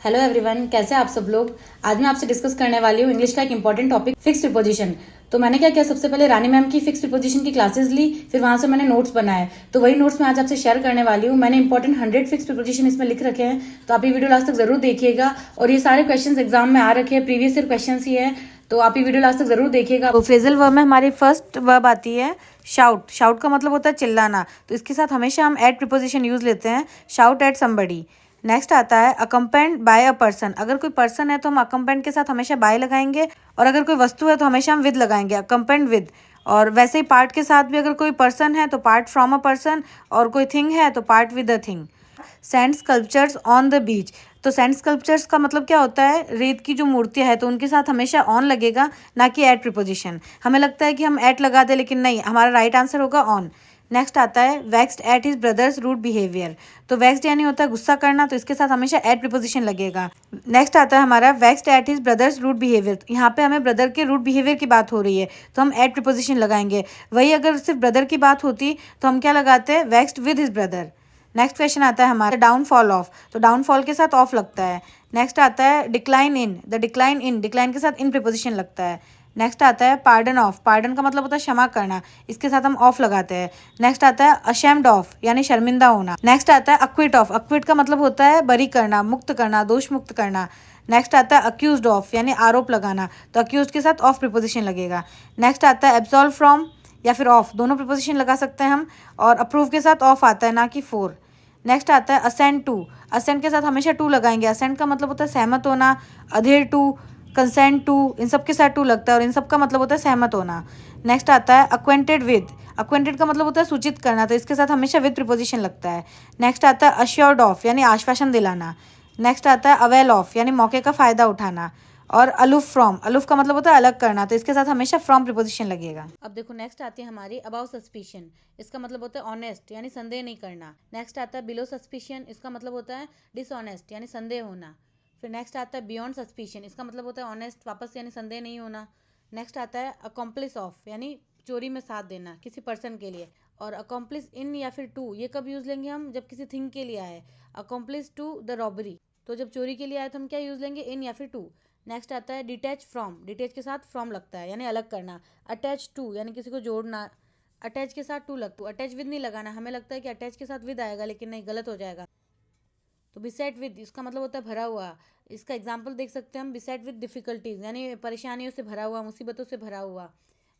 Hello everyone, कैसे आप सब लोग। आज मैं आपसे डिस्कस करने वाली हूँ इंग्लिश का एक इंपॉर्टेंट टॉपिक, फिक्स्ड प्रीपोजिशन। तो मैंने क्या किया, सबसे पहले रानी मैम की फिक्स्ड प्रीपोजिशन की क्लासेस ली, फिर वहां से मैंने नोट्स बनाए। तो वही नोट्स मैं आज आपसे शेयर करने वाली हूँ। मैंने इंपॉर्टेंट 100 फिक्स्ड प्रीपोजिशन इसमें लिख रखे हैं, तो आप ये वीडियो लास्ट तक जरूर देखिएगा। और ये सारे क्वेश्चन एग्जाम में आ रखे हैं, प्रीवियस ईयर क्वेश्चन ही है, तो आप ये वीडियो लास्ट तक जरूर देखिएगा। तो फ्रेजल वर्ब में हमारी फर्स्ट वर्ब आती है शाउट। शाउट का मतलब होता है चिल्लाना, तो इसके साथ हमेशा हम एट प्रीपोजिशन यूज लेते हैं, शाउट एट समबडी। नेक्स्ट आता है अकम्पेंड बाय अ पर्सन। अगर कोई पर्सन है तो हम अकम्पेंड के साथ हमेशा बाय लगाएंगे, और अगर कोई वस्तु है तो हमेशा हम विद लगाएंगे, अकम्पेंड विद। और वैसे ही पार्ट के साथ भी अगर कोई पर्सन है तो पार्ट फ्रॉम अ पर्सन, और कोई थिंग है तो part with a thing. Sand sculptures on the beach. तो सैंड स्कल्पचर्स का मतलब क्या होता है, रेत की जो मूर्तियां है तो उनके साथ हमेशा ऑन लगेगा, ना कि एट प्रीपोजिशन। हमें लगता है कि हम एट लगा दें, लेकिन नहीं, हमारा राइट आंसर होगा ऑन। नेक्स्ट आता है vexed at his brothers rude behaviour. तो वेक्स्ड यानी होता है गुस्सा करना, तो इसके साथ हमेशा एट प्रीपोजिशन लगेगा। नेक्स्ट आता है हमारा vexed at his brothers rude behaviour. यहाँ पे हमें ब्रदर के रूड बिहेवियर की बात हो रही है, तो हम एट प्रीपोजिशन लगाएंगे। वही अगर सिर्फ ब्रदर की बात होती तो हम क्या लगाते हैं, vexed with his brother. Next question आता है हमारा डाउनफॉल ऑफ। तो डाउनफॉल के साथ ऑफ लगता है। नेक्स्ट आता है decline in. The decline in, decline के साथ इन प्रीपोजिशन लगता है। नेक्स्ट आता है पार्डन ऑफ। पार्डन का मतलब होता है क्षमा करना, इसके साथ हम ऑफ लगाते हैं। नेक्स्ट आता है अशेम्ड ऑफ, यानी शर्मिंदा होना। नेक्स्ट आता है अक्विट ऑफ। अक्विट का मतलब होता है बरी करना, मुक्त करना, दोष मुक्त करना। नेक्स्ट आता है अक्यूज्ड ऑफ, यानी आरोप लगाना, तो अक्यूज्ड के साथ ऑफ प्रीपोजिशन लगेगा। नेक्स्ट आता है एब्सॉल्व फ्रॉम या फिर ऑफ, दोनों प्रीपोजिशन लगा सकते हैं हम, और अप्रूव के साथ ऑफ आता है, ना कि फोर। नेक्स्ट आता है असेंट टू। असेंट के साथ हमेशा टू लगाएंगे। असेंट का मतलब होता है सहमत होना, अधेर टू, कंसेंट टू, इन सब के साथ टू लगता है, और इन सब का मतलब होता है सहमत होना। नेक्स्ट आता है अक्वेंटेड विद। अक्वेंटेड का मतलब होता है सूचित करना, तो इसके साथ हमेशा विद प्रीपोजिशन लगता है। नेक्स्ट आता है अश्योर्ड ऑफ, यानी आश्वासन दिलाना। नेक्स्ट आता है अवेल ऑफ, यानी मौके का फायदा उठाना। और अलूफ फ्रॉम, अलूफ का मतलब होता है अलग करना, तो इसके साथ हमेशा फ्रॉम प्रीपोजिशन लगेगा। अब देखो नेक्स्ट आती है हमारी अबाउ सस्पिशन। इसका मतलब होता है ऑनेस्ट, यानी संदेह नहीं करना। नेक्स्ट आता है बिलो सस्पिशन। इसका मतलब होता है डिसऑनेस्ट, यानी संदेह होना। फिर नेक्स्ट आता है बियॉन्ड सस्पिशन। इसका मतलब होता है ऑनेस्ट, वापस यानी संदेह नहीं होना। नेक्स्ट आता है अकॉम्प्लिस ऑफ, यानी चोरी में साथ देना किसी पर्सन के लिए। और अकॉम्प्लिस इन या फिर टू, ये कब यूज लेंगे हम, जब किसी थिंग के लिए आए। अकॉम्प्लिस टू द रॉबरी, तो जब चोरी के लिए आए तो हम क्या यूज लेंगे, इन या फिर टू। नेक्स्ट आता है डिटैच फ्रॉम। डिटैच के साथ फ्रॉम लगता है, यानी अलग करना। अटैच टू, यानी किसी को जोड़ना, अटैच के साथ टू लगता है। अटैच विद नहीं लगाना, हमें लगता है कि अटैच के साथ विद आएगा, लेकिन नहीं, गलत हो जाएगा। तो बिसेट विद, इसका मतलब होता है भरा हुआ। इसका एग्जाम्पल देख सकते हैं हम, बिसेट विद डिफिकल्टीज, यानी परेशानियों से भरा हुआ, मुसीबतों से भरा हुआ।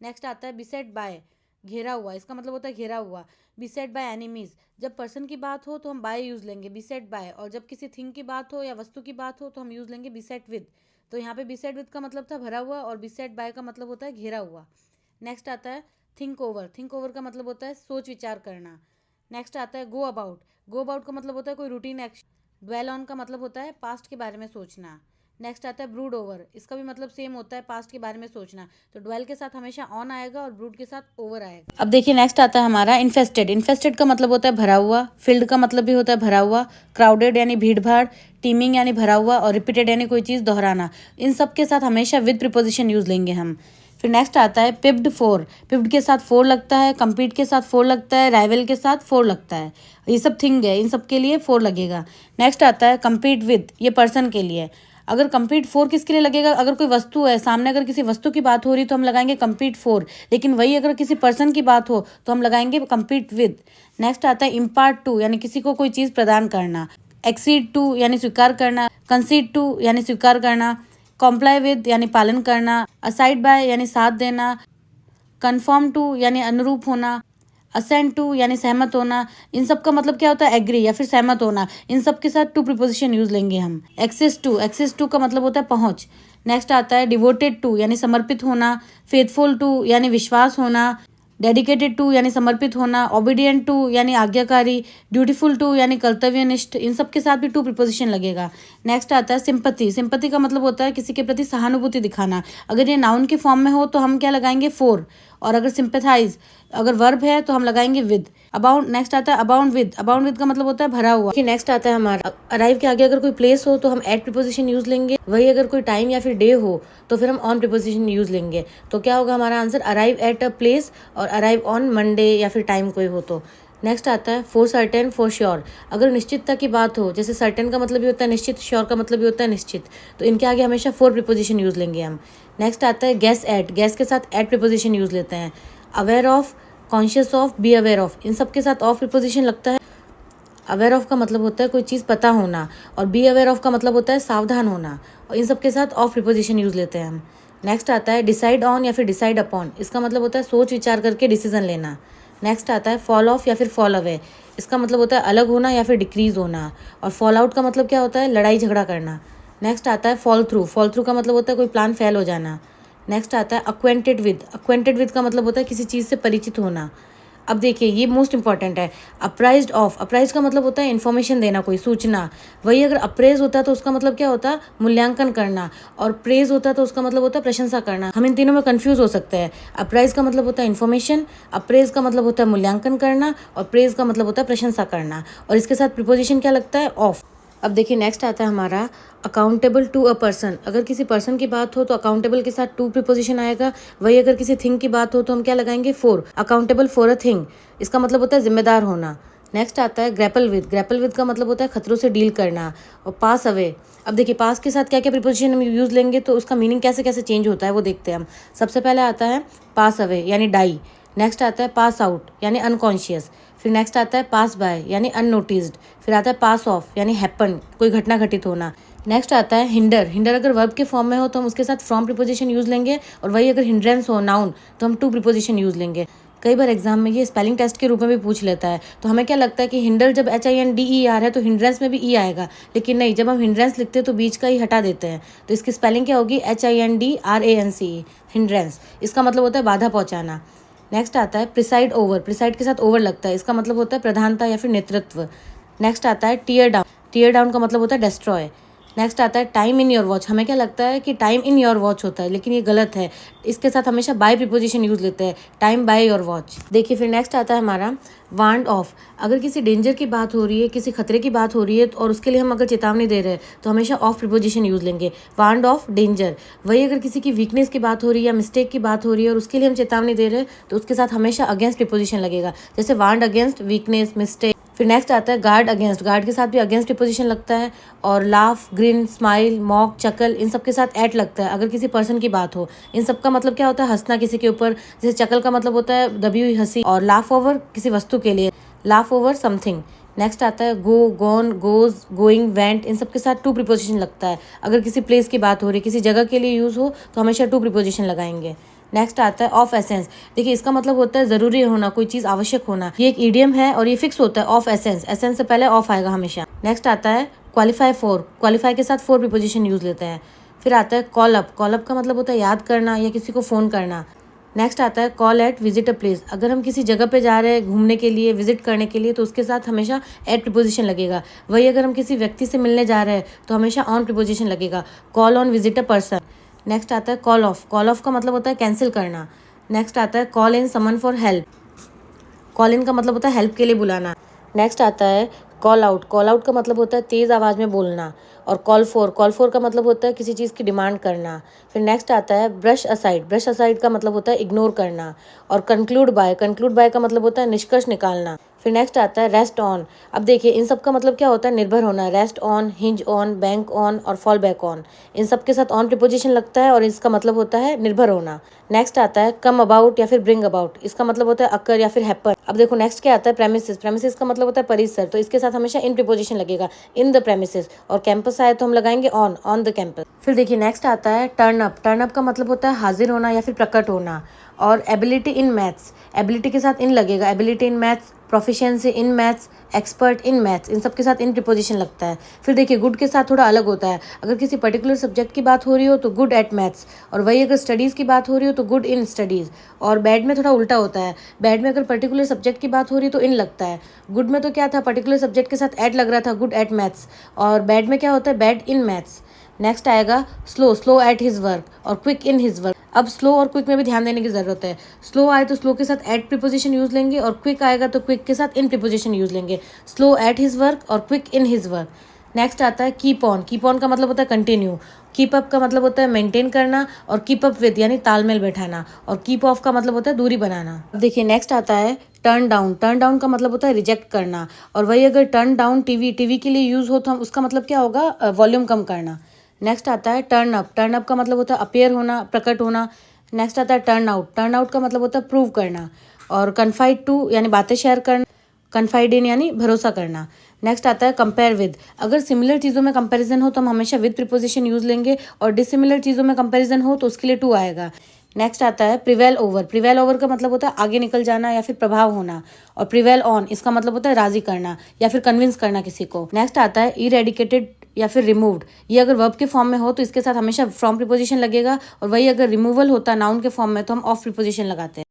नेक्स्ट आता है बिसेट बाय, घेरा हुआ। इसका मतलब होता है घेरा हुआ। बिसेट बाय एनिमीज, जब पर्सन की बात हो तो हम बाय यूज लेंगे, बिसेट बाय। और जब किसी थिंग की बात हो या वस्तु की बात हो तो हम यूज लेंगे बिसेट विद। तो यहाँ पे बिसेट विद का मतलब था भरा हुआ, और बिसेट बाय का मतलब होता है घेरा हुआ। नेक्स्ट आता है थिंक ओवर। थिंक ओवर का मतलब होता है सोच विचार करना। नेक्स्ट आता है गो अबाउट। गो अबाउट का मतलब होता है कोई रूटीन एक्शन। ड्वेल ऑन का मतलब होता है पास्ट के बारे में सोचना। नेक्स्ट आता है ब्रूड ओवर। इसका भी मतलब सेम होता है, पास्ट के बारे में सोचना। तो ड्वेल के साथ हमेशा ऑन आएगा और ब्रूड के साथ ओवर आएगा। अब देखिए नेक्स्ट आता है हमारा इन्फेस्टेड। इन्फेस्टेड का मतलब होता है भरा हुआ। फिल्ड का मतलब भी होता है भरा हुआ। क्राउडेड यानी भीड़ भाड़। टीमिंग यानी भरा हुआ। और रिपीटेड यानी कोई चीज़ दोहराना। इन सब के साथ हमेशा विद प्रीपोजिशन यूज लेंगे हम। फिर नेक्स्ट आता है पिप्ड फोर। पिप्ड के साथ फोर लगता है, कम्पीट के साथ फोर लगता है, राइवल के साथ फोर लगता है। ये सब थिंग है, इन सब के लिए फोर लगेगा। नेक्स्ट आता है कम्पीट विद, ये पर्सन के लिए। अगर कम्पीट फोर किसके लिए लगेगा, अगर कोई वस्तु है सामने, अगर किसी वस्तु की बात हो रही तो हम लगाएंगे कम्पीट फोर। लेकिन वही अगर किसी पर्सन की बात हो तो हम लगाएंगे कम्पीट विद। नेक्स्ट आता है इम्पार्ट टू, यानी किसी को कोई चीज़ प्रदान करना। एक्सीड टू यानी स्वीकार करना। कंसीड टू यानी स्वीकार करना। कॉम्प्लाई विद यानी पालन करना। असाइड बाय यानी साथ देना। कन्फर्म टू यानी अनुरूप होना। असेंट टू यानी सहमत होना। इन सब का मतलब क्या होता है, एग्री या फिर सहमत होना। इन सब के साथ टू प्रीपोजिशन यूज लेंगे हम। एक्सेस टू, एक्सेस टू का मतलब होता है पहुंच। नेक्स्ट आता है डिवोटेड टू, यानी समर्पित होना। फेथफुल टू यानी विश्वास होना। डेडिकेटेड टू यानी समर्पित होना। ओबीडियंट टू यानी आज्ञाकारी। ड्यूटीफुल टू यानी कर्तव्यनिष्ठ। इन सब के साथ भी टू प्रीपोजिशन लगेगा। नेक्स्ट आता है सिंपथी। सिंपथी का मतलब होता है किसी के प्रति सहानुभूति दिखाना। अगर ये नाउन के फॉर्म में हो तो हम क्या लगाएंगे, फोर। और अगर सिंपथाइज अगर वर्ब है तो हम लगाएंगे विद। अबाउंड, नेक्स्ट आता है अबाउंड विद। अबाउंड विद का मतलब होता है भरा हुआ। नेक्स्ट आता है हमारा अराइव के आगे अगर कोई प्लेस हो तो हम एट प्रीपोजिशन यूज लेंगे। वही अगर कोई टाइम या फिर डे हो तो फिर हम ऑन प्रीपोजिशन यूज लेंगे। तो क्या होगा हमारा answer, arrive at a place और अराइव ऑन मंडे या फिर टाइम कोई हो तो। नेक्स्ट आता है फॉर सर्टेन, फॉर श्योर। अगर निश्चितता की बात हो, जैसे सर्टेन का मतलब ये होता है निश्चित, श्योर का मतलब ये होता है निश्चित, तो इनके आगे हमेशा फॉर प्रीपोजिशन यूज़ लेंगे हम। नेक्स्ट आता है गेस एट, गेस के साथ एट प्रीपोजिशन यूज़ लेते हैं। Aware of, conscious of, be aware of, इन सब के साथ ऑफ प्रीपोजिशन लगता है। अवेयर ऑफ का मतलब होता है कोई चीज़ पता होना, और बी अवेयर ऑफ का मतलब होता है सावधान होना, और इन सब के साथ ऑफ प्रीपोजिशन यूज़ लेते हैं हम। नेक्स्ट आता है डिसाइड ऑन या फिर डिसाइड अपॉन, इसका मतलब होता है सोच विचार करके डिसीजन लेना। नेक्स्ट आता है फॉल ऑफ या फिर फॉल अवे, इसका मतलब होता है अलग होना या फिर डिक्रीज होना, और फॉल आउट का मतलब क्या होता है लड़ाई झगड़ा करना। नेक्स्ट आता है फॉल थ्रू, फॉल थ्रू का मतलब होता है कोई प्लान फेल हो जाना। नेक्स्ट आता है अक्वेंटेड विद, अक्वेंटेड विद का मतलब होता है किसी चीज़ से परिचित होना। अब देखिए ये मोस्ट इंपॉर्टेंट है, अप्राइज्ड ऑफ, अप्राइज का मतलब होता है इन्फॉर्मेशन देना, कोई सूचना। वही अगर अप्रेज होता है तो उसका मतलब क्या होता है मूल्यांकन करना, और प्रेज होता है तो उसका मतलब होता है प्रशंसा करना। हम इन तीनों में कंफ्यूज हो सकते हैं। अप्राइज का मतलब होता है इन्फॉर्मेशन, अप्रेज का मतलब होता है मूल्यांकन करना, और प्रेज का मतलब होता है प्रशंसा करना, और इसके साथ प्रीपोजिशन क्या लगता है ऑफ। अब देखिए नेक्स्ट आता है हमारा अकाउंटेबल टू अ पर्सन। अगर किसी पर्सन की बात हो तो अकाउंटेबल के साथ टू प्रीपोजिशन आएगा। वही अगर किसी थिंग की बात हो तो हम क्या लगाएंगे for, accountable for a thing, इसका मतलब होता है जिम्मेदार होना। नेक्स्ट आता है ग्रैपल विद, ग्रैपल विद का मतलब होता है खतरों से डील करना। और पास अवे, अब देखिए पास के साथ क्या क्या प्रीपोजिशन हम यूज़ लेंगे तो उसका मीनिंग कैसे कैसे चेंज होता है वो देखते हैं हम। सबसे पहले आता है पास अवे यानी डाई। नेक्स्ट आता है पास आउट यानी अनकॉन्शियस। फिर नेक्स्ट आता है पास बाय यानी अननोटिस्ड। फिर आता है पास ऑफ यानी हैपन, कोई घटना घटित होना। नेक्स्ट आता है हिंडर, हिंडर अगर वर्ब के फॉर्म में हो तो हम उसके साथ फ्रॉम प्रीपोजिशन यूज़ लेंगे, और वही अगर हिंड्रेंस हो नाउन तो हम टू प्रीपोजिशन यूज़ लेंगे। कई बार एग्जाम में ये स्पेलिंग टेस्ट के रूप में भी पूछ लेता है, तो हमें क्या लगता है कि हिंडर जब HINDER है तो हिंड्रेंस में भी ई आएगा, लेकिन नहीं, जब हम हिंड्रेंस लिखते हैं तो बीच का ही हटा देते हैं, तो इसकी स्पेलिंग क्या होगी HINDRANCE, हिंड्रेंस। इसका मतलब होता है बाधा पहुंचाना। नेक्स्ट आता है प्रिसाइड ओवर, प्रिसाइड के साथ ओवर लगता है, इसका मतलब होता है प्रधानता या फिर नेतृत्व। नेक्स्ट आता है टीयर डाउन, टीयर डाउन का मतलब होता है डेस्ट्रॉय। नेक्स्ट आता है टाइम इन योर वॉच, हमें क्या लगता है कि टाइम इन योर वॉच होता है, लेकिन ये गलत है। इसके साथ हमेशा बाय प्रीपोजिशन यूज़ लेते हैं, टाइम बाय योर वॉच। देखिए फिर नेक्स्ट आता है हमारा वार्नड ऑफ। अगर किसी डेंजर की बात हो रही है, किसी खतरे की बात हो रही है और उसके लिए हम अगर चेतावनी दे रहे हैं तो हमेशा ऑफ प्रीपोजिशन यूज़ लेंगे, वार्नड ऑफ डेंजर। वही अगर किसी की वीकनेस की बात हो रही है या मिस्टेक की बात हो रही है और उसके लिए हम चेतावनी दे रहे हैं तो उसके साथ हमेशा अगेंस्ट प्रीपोजिशन लगेगा, जैसे वार्नड अगेंस्ट वीकनेस, मिस्टेक। फिर नेक्स्ट आता है गार्ड अगेंस्ट, गार्ड के साथ भी अगेंस्ट प्रीपोजिशन लगता है। और लाफ, ग्रिन, स्माइल, मॉक, चकल, इन सब के साथ एट लगता है अगर किसी पर्सन की बात हो। इन सब का मतलब क्या होता है हंसना किसी के ऊपर, जैसे चकल का मतलब होता है दबी हुई हंसी, और लाफ ओवर किसी वस्तु के लिए, लाफ ओवर समथिंग। नेक्स्ट आता है गो, गोन, गोज, गोइंग, वेंट, इन सब के साथ टू प्रीपोजिशन लगता है। अगर किसी प्लेस की बात हो रही है, किसी जगह के लिए यूज़ हो तो हमेशा टू प्रीपोजिशन लगाएंगे। नेक्स्ट आता है ऑफ एसेंस। देखिए इसका मतलब होता है जरूरी होना, कोई चीज़ आवश्यक होना। ये एक ईडियम है और ये फिक्स होता है ऑफ एसेंस, एसेंस से पहले ऑफ आएगा हमेशा। नेक्स्ट आता है क्वालिफाई फॉर, क्वालिफाई के साथ फोर प्रीपोजिशन यूज़ लेते हैं। फिर आता है कॉल अप, कॉल अप का मतलब होता है याद करना या किसी को फ़ोन करना। नेक्स्ट आता है call at visit a place, अगर हम किसी जगह पे जा रहे हैं घूमने के लिए, विजिट करने के लिए, तो उसके साथ हमेशा एट प्रीपोजिशन लगेगा। वही अगर हम किसी व्यक्ति से मिलने जा रहे हैं तो हमेशा ऑन प्रीपोजिशन लगेगा, call on visit a person. Next आता है कॉल ऑफ, कॉल ऑफ का मतलब होता है कैंसिल करना। नेक्स्ट आता है call in summon for help, call in का मतलब होता है हेल्प के लिए बुलाना। नेक्स्ट आता है कॉल आउट, कॉल आउट का मतलब होता है तेज़ आवाज़ में बोलना। और कॉल फोर, कॉल फोर का मतलब होता है किसी चीज़ की डिमांड करना। फिर नेक्स्ट आता है ब्रश असाइड, ब्रश असाइड का मतलब होता है इग्नोर करना। और कंक्लूड बाय, कंक्लूड बाय का मतलब होता है निष्कर्ष निकालना। फिर नेक्स्ट आता है रेस्ट ऑन। अब देखिए इन सब का मतलब क्या होता है निर्भर होना, rest on, hinge on, bank on और फॉल बैक ऑन, इन सब के साथ ऑन प्रीपोजिशन लगता है और इसका मतलब होता है निर्भर होना। नेक्स्ट आता है कम अबाउट या फिर ब्रिंग अबाउट, इसका मतलब होता है अकर या फिर हैपन। अब देखो नेक्स्ट क्या आता है प्रेमिसेस, प्रेमिसेस का मतलब होता है परिसर, तो इसके साथ हमेशा इन प्रीपोजिशन लगेगा, इन द प्रेमिसेस। और कैंपस आए तो हम लगाएंगे ऑन, ऑन द कैंपस। फिर देखिए नेक्स्ट आता है टर्न अप, टर्न अप का मतलब होता है हाजिर होना या फिर प्रकट होना। और एबिलिटी इन मैथ्स, एबिलिटी के साथ इन लगेगा, ability in maths, proficiency in maths, expert in maths, इन सब के साथ इन प्रीपोजिशन लगता है। फिर देखिए गुड के साथ थोड़ा अलग होता है, अगर किसी पर्टिकुलर सब्जेक्ट की बात हो रही हो तो गुड एट मैथ्स, और वही अगर स्टडीज़ की बात हो रही हो तो गुड इन स्टडीज़। और बैड में थोड़ा उल्टा होता है, बैड में अगर पर्टिकुलर सब्जेक्ट की बात हो रही है तो इन लगता है, गुड में तो क्या था पर्टिकुलर सब्जेक्ट के साथ एट लग रहा था, गुड एट मैथ्स, और बैड में क्या होता है बैड इन मैथ्स। नेक्स्ट आएगा slow, slow at his work और क्विक इन हिज वर्क। अब स्लो और क्विक में भी ध्यान देने की जरूरत है, स्लो आए तो स्लो के साथ एट प्रीपोजिशन यूज लेंगे, और क्विक आएगा तो क्विक के साथ इन प्रीपोजिशन यूज लेंगे, स्लो एट हिज वर्क और quick in his work. Next आता है कीप ऑन। कीप ऑन का मतलब होता है कंटिन्यू। कीप अप का मतलब होता है मेंटेन करना, और कीप अप विद यानी तालमेल बैठाना, और कीप ऑफ का मतलब होता है दूरी बनाना। अब देखिए नेक्स्ट आता है टर्न डाउन। टर्न डाउन का मतलब होता है रिजेक्ट करना, और वही अगर टर्न डाउन टीवी के लिए यूज हो तो हम उसका मतलब क्या होगा, वॉल्यूम कम करना। नेक्स्ट आता है टर्न अप। टर्न अप का मतलब होता है अपीयर होना, प्रकट होना। नेक्स्ट आता है टर्न आउट। टर्न आउट का मतलब होता है प्रूव करना, और कन्फाइड टू यानी बातें शेयर करना, कन्फाइड इन यानी भरोसा करना। नेक्स्ट आता है कंपेयर विद। अगर सिमिलर चीज़ों में कंपैरिजन हो तो हम हमेशा विद प्रीपोजिशन यूज लेंगे, और डिसिमिलर चीज़ों में कंपैरिजन हो तो उसके लिए टू आएगा। नेक्स्ट आता है प्रिवेल ओवर। प्रिवेल ओवर का मतलब होता है आगे निकल जाना या फिर प्रभाव होना, और प्रिवेल ऑन इसका मतलब होता है राजी करना या फिर कन्विंस करना किसी को। नेक्स्ट आता है इरेडिकेटेड या फिर रिमूव्ड। ये अगर वर्ब के फॉर्म में हो तो इसके साथ हमेशा फ्रॉम प्रीपोजिशन लगेगा, और वही अगर रिमूवल होता नाउन के फॉर्म में तो हम ऑफ प्रीपोजिशन लगाते हैं।